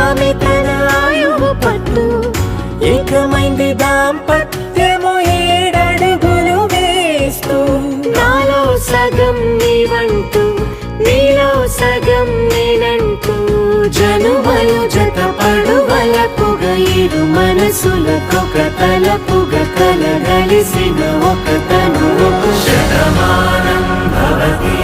ఆమె తన ఆయువు పట్టు. ఏకమైంది దాంపత్యము 7 అడుగులు వేస్తూ. నాలో సగం నీవంటూ నీలో సగం నేనంటూ జనుమలు జతపడువలపుగ ఇరు మనసులకొక తలపుగ కలగలిసిన ఒక తను. శతమానం భవతి